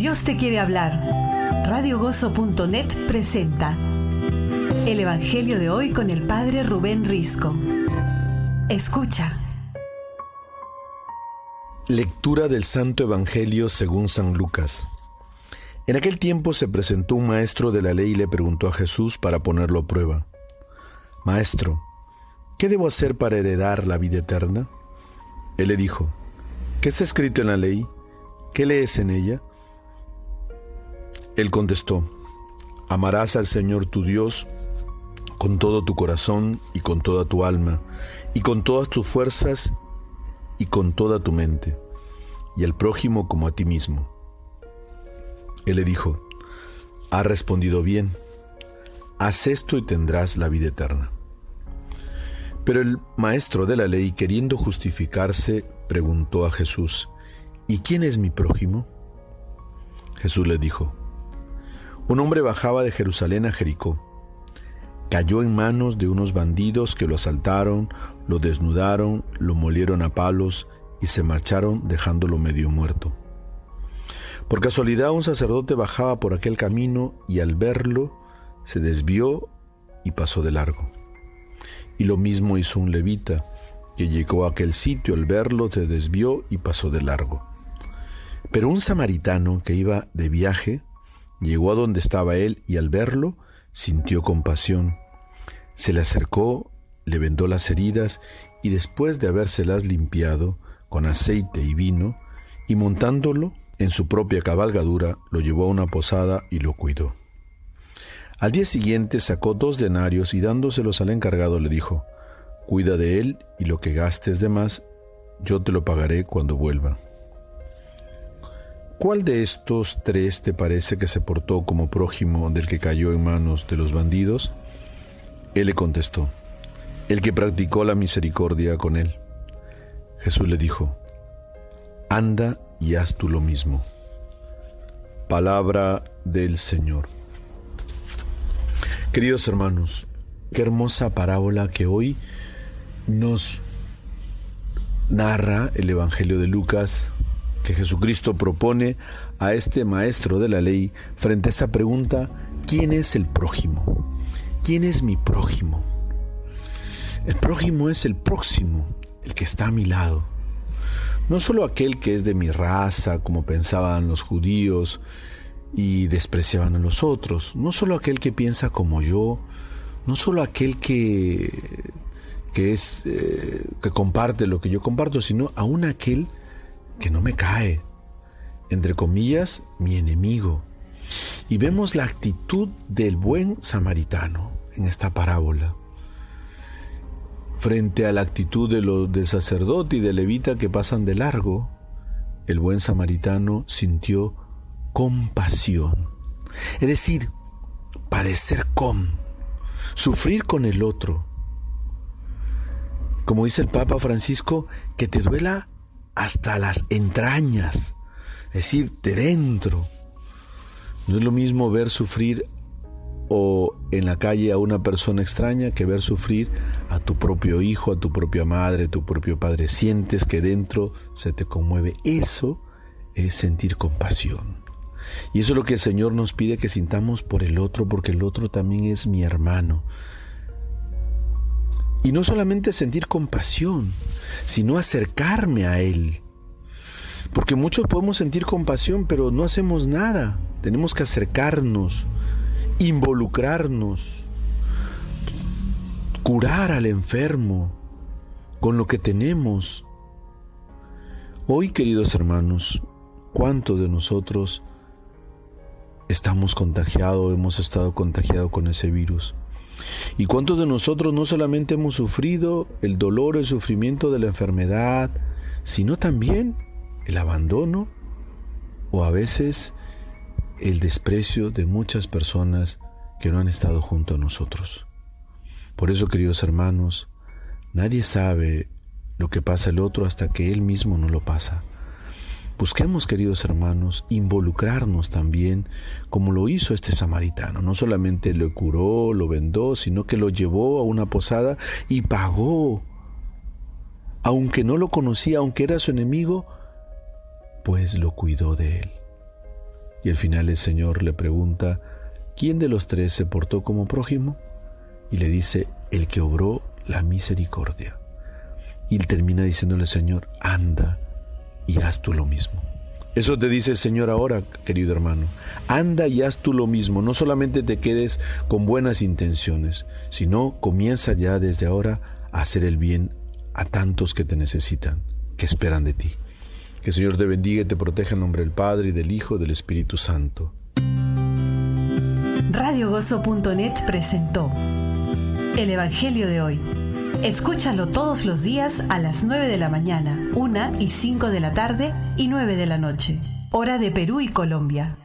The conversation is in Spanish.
Dios te quiere hablar. Radiogozo.net presenta el Evangelio de hoy con el Padre Rubén Risco. Escucha. Lectura del Santo Evangelio según San Lucas. En aquel tiempo se presentó un maestro de la ley y le preguntó a Jesús para ponerlo a prueba: Maestro, ¿qué debo hacer para heredar la vida eterna? Él le dijo: ¿Qué está escrito en la ley? ¿Qué lees en ella? Él contestó: Amarás al Señor tu Dios con todo tu corazón y con toda tu alma y con todas tus fuerzas y con toda tu mente, y al prójimo como a ti mismo. Él le dijo: Has respondido bien, haz esto y tendrás la vida eterna. Pero el maestro de la ley, queriendo justificarse, preguntó a Jesús: ¿Y quién es mi prójimo? Jesús le dijo: Un hombre bajaba de Jerusalén a Jericó. Cayó en manos de unos bandidos que lo asaltaron, lo desnudaron, lo molieron a palos y se marcharon dejándolo medio muerto. Por casualidad un sacerdote bajaba por aquel camino y al verlo se desvió y pasó de largo. Y lo mismo hizo un levita, que llegó a aquel sitio, al verlo se desvió y pasó de largo. Pero un samaritano que iba de viaje llegó a donde estaba él y al verlo sintió compasión. Se le acercó, le vendó las heridas y después de habérselas limpiado con aceite y vino, y montándolo en su propia cabalgadura, lo llevó a una posada y lo cuidó. Al día siguiente sacó 2 denarios y dándoselos al encargado le dijo: Cuida de él y lo que gastes de más, yo te lo pagaré cuando vuelva. ¿Cuál de estos 3 te parece que se portó como prójimo del que cayó en manos de los bandidos? Él le contestó: el que practicó la misericordia con él. Jesús le dijo: Anda y haz tú lo mismo. Palabra del Señor. Queridos hermanos, qué hermosa parábola que hoy nos narra el Evangelio de Lucas, que Jesucristo propone a este maestro de la ley frente a esta pregunta: ¿quién es el prójimo? ¿Quién es mi prójimo? El prójimo es el próximo, el que está a mi lado. No solo aquel que es de mi raza, como pensaban los judíos y despreciaban a los otros. No solo aquel que piensa como yo. No solo aquel que comparte lo que yo comparto, sino aún aquel que no me cae, entre comillas, mi enemigo. Y vemos la actitud del buen samaritano en esta parábola. Frente a la actitud del sacerdote y del levita que pasan de largo, el buen samaritano sintió compasión. Es decir, padecer sufrir con el otro. Como dice el Papa Francisco, que te duela hasta las entrañas, es decir, de dentro. No es lo mismo ver sufrir o en la calle a una persona extraña que ver sufrir a tu propio hijo, a tu propia madre, a tu propio padre. Sientes que dentro se te conmueve. Eso es sentir compasión. Y eso es lo que el Señor nos pide que sintamos por el otro, porque el otro también es mi hermano. Y no solamente sentir compasión, sino acercarme a Él. Porque muchos podemos sentir compasión, pero no hacemos nada. Tenemos que acercarnos, involucrarnos, curar al enfermo con lo que tenemos. Hoy, queridos hermanos, ¿cuántos de nosotros estamos contagiados, hemos estado contagiados con ese virus? ¿Y cuántos de nosotros no solamente hemos sufrido el dolor, el sufrimiento de la enfermedad, sino también el abandono o a veces el desprecio de muchas personas que no han estado junto a nosotros? Por eso, queridos hermanos, nadie sabe lo que pasa el otro hasta que él mismo no lo pasa. Busquemos, queridos hermanos, involucrarnos también como lo hizo este samaritano. No solamente lo curó, lo vendó, sino que lo llevó a una posada y pagó. Aunque no lo conocía, aunque era su enemigo, pues lo cuidó de él. Y al final el Señor le pregunta, ¿quién de los tres se portó como prójimo? Y le dice, el que obró la misericordia. Y él termina diciéndole, Señor, anda y haz tú lo mismo. Eso te dice el Señor ahora, querido hermano. Anda y haz tú lo mismo. No solamente te quedes con buenas intenciones, sino comienza ya desde ahora a hacer el bien a tantos que te necesitan, que esperan de ti. Que el Señor te bendiga y te proteja en nombre del Padre, y del Hijo, y del Espíritu Santo. Radiogozo.net presentó el Evangelio de hoy. Escúchalo todos los días a las 9 de la mañana, 1 y 5 de la tarde y 9 de la noche, hora de Perú y Colombia.